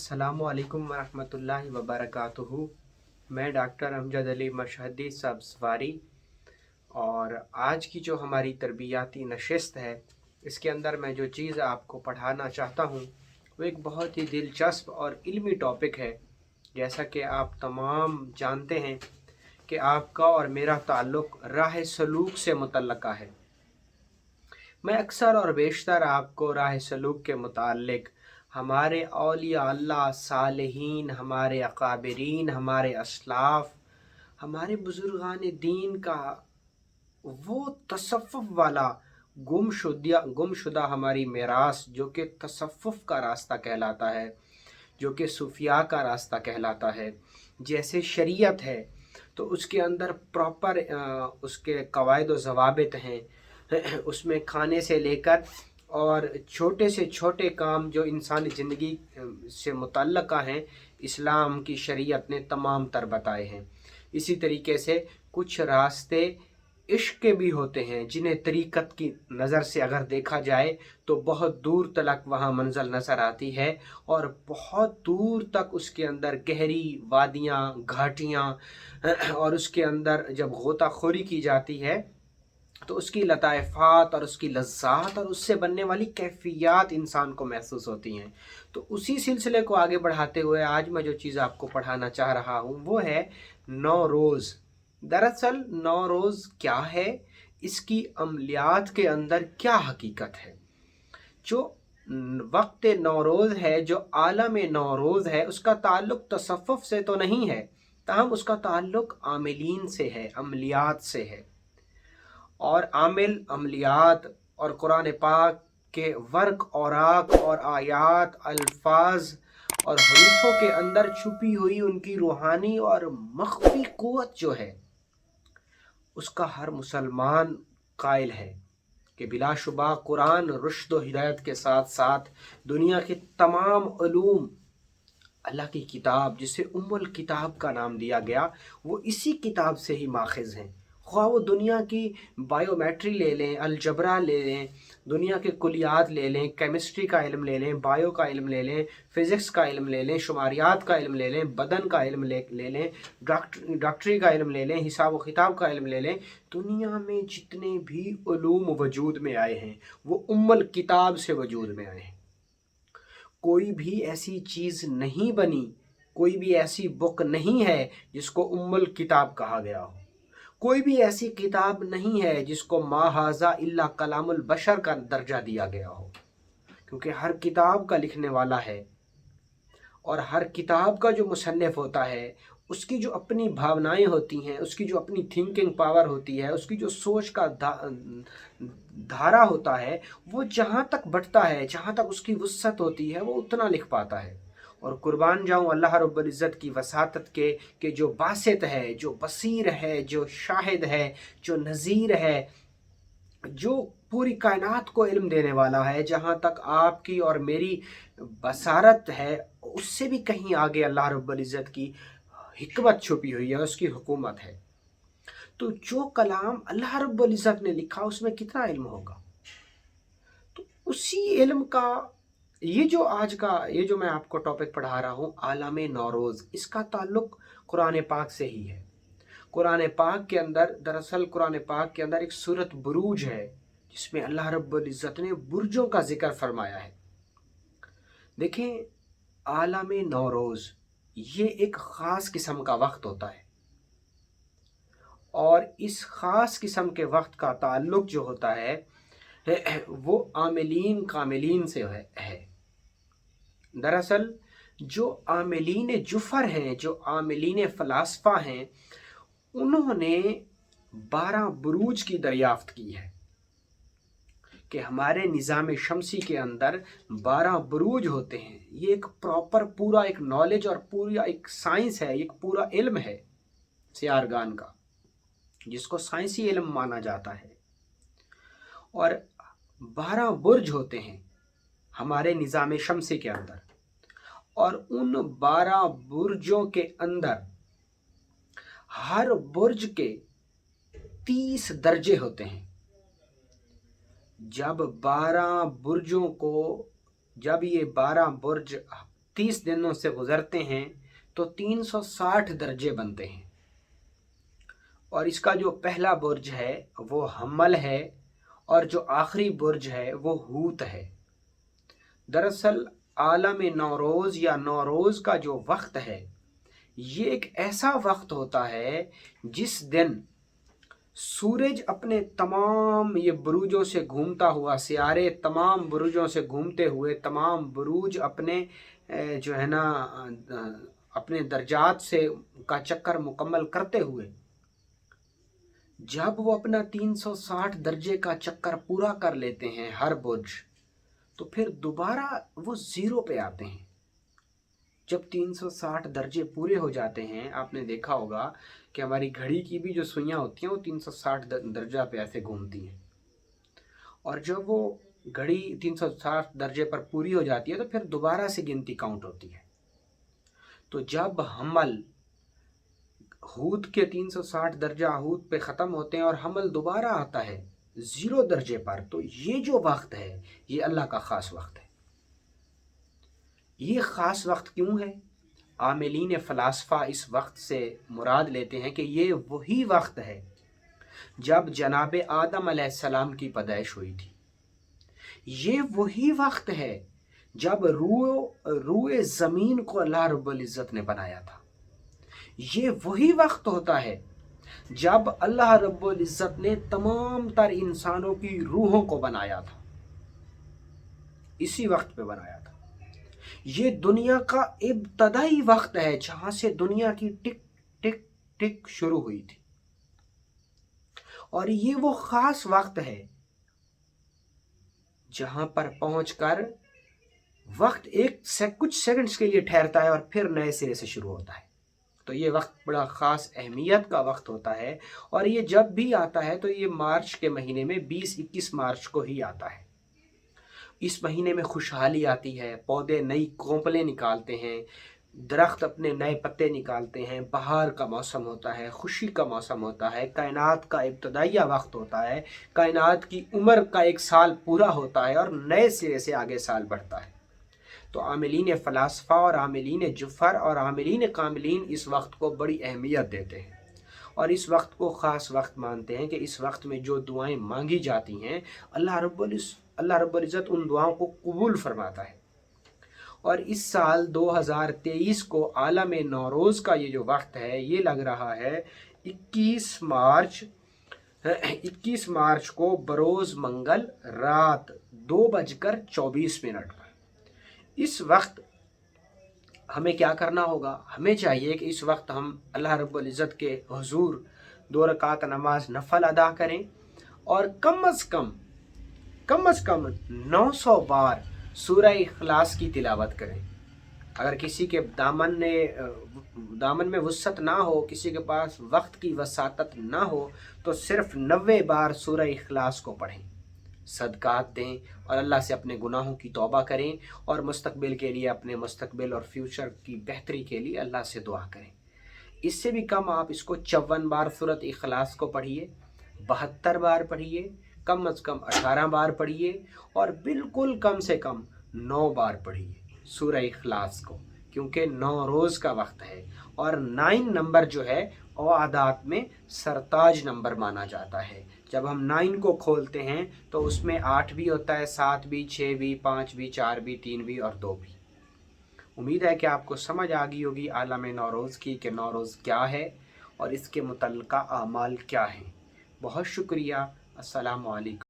अस्सलामुअलैकुम वरहमतुल्लाहि वबरकातुहू। मैं डॉक्टर अमजद अली मशहदी सब्ज़वारी, और आज की जो हमारी तरबियाती नशिस्त है, इसके अंदर मैं जो चीज़ आपको पढ़ाना चाहता हूँ वो एक बहुत ही दिलचस्प और इल्मी टॉपिक है। जैसा कि आप तमाम जानते हैं कि आपका और मेरा ताल्लुक़ राह सलूक से मुतल्लका है। मैं अक्सर और बेशतर आपको राह सलूक के मुताल्लिक़ हमारे औलिया अल्लाह, सालिहीन, हमारे अकाबिरीन, हमारे असलाफ़, हमारे बुज़ुर्गान दीन का वो तसव्वुफ़ वाला गुमशुदा हमारी मीरास, जो कि तसव्वुफ़ का रास्ता कहलाता है, जो कि सूफिया का रास्ता कहलाता है। जैसे शरीयत है तो उसके अंदर प्रॉपर उसके कवायद व ज़वाबित हैं। उसमें खाने से लेकर और छोटे से छोटे काम जो इंसानी ज़िंदगी से मुतल्लक़ हैं, इस्लाम की शरीयत ने तमाम तर बताए हैं। इसी तरीके से कुछ रास्ते इश्क के भी होते हैं, जिन्हें तरीक़त की नज़र से अगर देखा जाए तो बहुत दूर तलक वहाँ मंज़िल नज़र आती है, और बहुत दूर तक उसके अंदर गहरी वादियाँ, घाटियाँ, और उसके अंदर जब गोताखोरी की जाती है तो उसकी लताइफ़ात और उसकी लज़्ज़ात और उससे बनने वाली कैफ़ियत इंसान को महसूस होती हैं। तो उसी सिलसिले को आगे बढ़ाते हुए आज मैं जो चीज़ आपको पढ़ाना चाह रहा हूँ वो है नौरोज़। दरअसल नौरोज़ क्या है, इसकी अमलियात के अंदर क्या हकीकत है। जो वक्त नौरोज़ है, जो आलम नौरोज़ है, उसका ताल्लुक़ तसव्वुफ़ से तो नहीं है, ताहम उसका ताल्लुक़ आमिलीन से है, अमलियात से है। और आमिल, अमलियात और कुरान पाक के वर्क, औराक और आयात, अल्फाज और हरूफों के अंदर छुपी हुई उनकी रूहानी और मख्फी क़ुव्वत जो है, उसका हर मुसलमान कायल है कि बिलाशुबा कुरान रुश्द व हिदायत के साथ साथ दुनिया के तमाम उलूम, अल्लाह की किताब जिसे उम्मुल किताब का नाम दिया गया, वो इसी किताब से ही माखिज़ हैं। ख्वाह वो दुनिया की बायोमेट्री ले लें, अलजबरा ले लें, दुनिया के कुलियात ले लें, केमिस्ट्री का इल्म ले लें, बायो का इल्म ले लें, फ़िज़िक्स का इल्म ले लें, शुमारियात का इल्म ले लें, बदन का इल्म ले लें, डॉक्टरी का इल्म ले लें, हिसाब व किताब का इल्म ले लें। दुनिया में जितने भी उलूम वजूद में आए हैं वो उम्मुल किताब से वजूद में आए हैं। कोई भी ऐसी चीज़ नहीं बनी, कोई भी ऐसी बुक नहीं है जिसको उम्मुल किताब कहा गया हो। कोई भी ऐसी किताब नहीं है जिसको मा हाज़ा इल्ला कलामुल बशर का दर्जा दिया गया हो, क्योंकि हर किताब का लिखने वाला है, और हर किताब का जो मुसन्निफ़ होता है उसकी जो अपनी भावनाएं होती हैं, उसकी जो अपनी थिंकिंग पावर होती है, उसकी जो सोच का धारा होता है, वो जहाँ तक बढ़ता है, जहाँ तक उसकी वुस्अत होती है, वो उतना लिख पाता है। और कुर्बान जाऊँ अल्लाह रब्बुल इज़्ज़त की वसातत के कि जो बासित है, जो बसीर है, जो शाहिद है, जो नज़ीर है, जो पूरी कायनात को इल्म देने वाला है। जहाँ तक आपकी और मेरी बसारत है, उससे भी कहीं आगे अल्लाह रब्बुल इज़्ज़त की हिकमत छुपी हुई है, उसकी हुकूमत है। तो जो कलाम अल्लाह रब्बुल इज़्ज़त ने लिखा उसमें कितना इल्म होगा। तो उसी इल्म का ये जो मैं आपको टॉपिक पढ़ा रहा हूँ, आलम नौरोज़, इसका ताल्लुक़ कुरान पाक से ही है। कुरान पाक के अंदर, दरअसल कुरान पाक के अंदर एक सूरत बुरूज है जिसमें अल्लाह रब्बुल इज़्ज़त ने बुर्जों का जिक्र फरमाया है। देखें, आलम नौरोज़ ये एक ख़ास किस्म का वक्त होता है, और इस ख़ास किस्म के वक्त का ताल्लुक़ जो होता है वो आमिलीन कामिलीन से है। दरअसल जो आमिलीन जुफ़र हैं, जो आमिलीन फ़लासफ़ा हैं, उन्होंने 12 बुरूज की दरियाफ्त की है कि हमारे निज़ाम शमसी के अंदर 12 बुरूज होते हैं। ये एक प्रॉपर पूरा एक नॉलेज और पूरा एक साइंस है, एक पूरा इल्म है सियारगान का, जिसको साइंसी इल्म माना जाता है। और 12 बुर्ज होते हैं हमारे निज़ाम शमसी के अंदर, और उन 12 बुर्जों के अंदर हर बुर्ज के 30 दर्जे होते हैं। जब ये 12 बुर्ज 30 दिनों से गुजरते हैं तो 360 दर्जे बनते हैं। और इसका जो पहला बुर्ज है वो हम्मल है और जो आखिरी बुर्ज है वो हूत है। दरअसल आलम नौरोज़ या नौरोज़ का जो वक्त है ये एक ऐसा वक्त होता है जिस दिन सूरज अपने तमाम ये बुरुजों से घूमता हुआ, सियारे तमाम बुरुजों से घूमते हुए, तमाम बुरुज अपने जो है ना अपने दर्जात से का चक्कर मुकम्मल करते हुए जब वो अपना 360 दर्जे का चक्कर पूरा कर लेते हैं हर बुर्ज, तो फिर दोबारा वो ज़ीरो पे आते हैं। जब 360 दर्जे पूरे हो जाते हैं, आपने देखा होगा कि हमारी घड़ी की भी जो सुइयाँ होती हैं वो 360 दर्जा पे ऐसे घूमती हैं, और जब वो घड़ी 360 दर्जे पर पूरी हो जाती है तो फिर दोबारा से गिनती काउंट होती है। तो जब हमल हूत के 360 दर्जा हूत पे ख़त्म होते हैं और हमल दोबारा आता है 0 दर्जे पर, तो ये जो वक्त है ये अल्लाह का ख़ास वक्त है। ये ख़ास वक्त क्यों है? आमिलीन फ़लासफ़ा इस वक्त से मुराद लेते हैं कि ये वही वक्त है जब जनाब आदम अलैहिस्सलाम की पैदाइश हुई थी। ये वही वक्त है जब रूए ज़मीन को अल्लाह रब्बुल इज़्ज़त ने बनाया था। ये वही वक्त होता है जब अल्लाह रब्बुल इज़्ज़त ने तमाम तर इंसानों की रूहों को बनाया था, इसी वक्त पे बनाया था। ये दुनिया का इब्तदाई वक्त है जहां से दुनिया की टिक टिक टिक शुरू हुई थी, और ये वो खास वक्त है जहां पर पहुंचकर वक्त कुछ सेकंड्स के लिए ठहरता है और फिर नए सिरे से शुरू होता है। तो ये वक्त बड़ा ख़ास अहमियत का वक्त होता है, और ये जब भी आता है तो ये मार्च के महीने में 20-21 मार्च को ही आता है। इस महीने में खुशहाली आती है, पौधे नई कोंपलें निकालते हैं, दरख्त अपने नए पत्ते निकालते हैं, बहार का मौसम होता है, खुशी का मौसम होता है, कायनात का इब्तदाइया वक्त होता है, कायनात की उम्र का एक साल पूरा होता है और नए सिरे से आगे साल बढ़ता है। तो आमिलीन फ़लासफ़ा और आमिलीन जुफ़र और आमिलीन कामिलीन इस वक्त को बड़ी अहमियत देते हैं और इस वक्त को ख़ास वक्त मानते हैं कि इस वक्त में जो दुआएं मांगी जाती हैं अल्लाह रब्बुल इज़्ज़त उन दुआओं को कबूल फरमाता है। और इस साल 2023 को आलम नौरोज़ का ये जो वक्त है ये लग रहा है 21 मार्च को बरोज़ मंगल रात 2:24 पर। इस वक्त हमें क्या करना होगा? हमें चाहिए कि इस वक्त हम अल्लाह रब्बुल इज़्ज़त के हुजूर 2 रकात नमाज नफल अदा करें और कम अज़ कम 900 बार सूरह इखलास की तिलावत करें। अगर किसी के दामन में वुसअत ना हो, किसी के पास वक्त की वसातत ना हो, तो सिर्फ 90 बार सूरह इखलास को पढ़ें, सदकात दें और अल्लाह से अपने गुनाहों की तौबा करें और मुस्तकबिल के लिए, अपने मुस्तकबिल और फ्यूचर की बेहतरी के लिए अल्लाह से दुआ करें। इससे भी कम आप इसको 54 बार सूरत इखलास को पढ़िए, 72 बार पढ़िए, कम अज़ कम 18 बार पढ़िए और बिल्कुल कम से कम 9 बार पढ़िए सूरह इखलास को, क्योंकि 9 रोज़ का वक्त है और 9 नंबर जो है आदात में सरताज नंबर माना जाता है। जब हम 9 को खोलते हैं तो उसमें 8 भी होता है, 7 भी, 6 भी, 5 भी, 4 भी, 3 भी और 2 भी। उम्मीद है कि आपको समझ आ गई होगी आलम नौरोज़ की कि नौरोज़ क्या है और इसके मुतल्लिक़ा आमाल क्या हैं। बहुत शुक्रिया। अस्सलामु अलैकुम।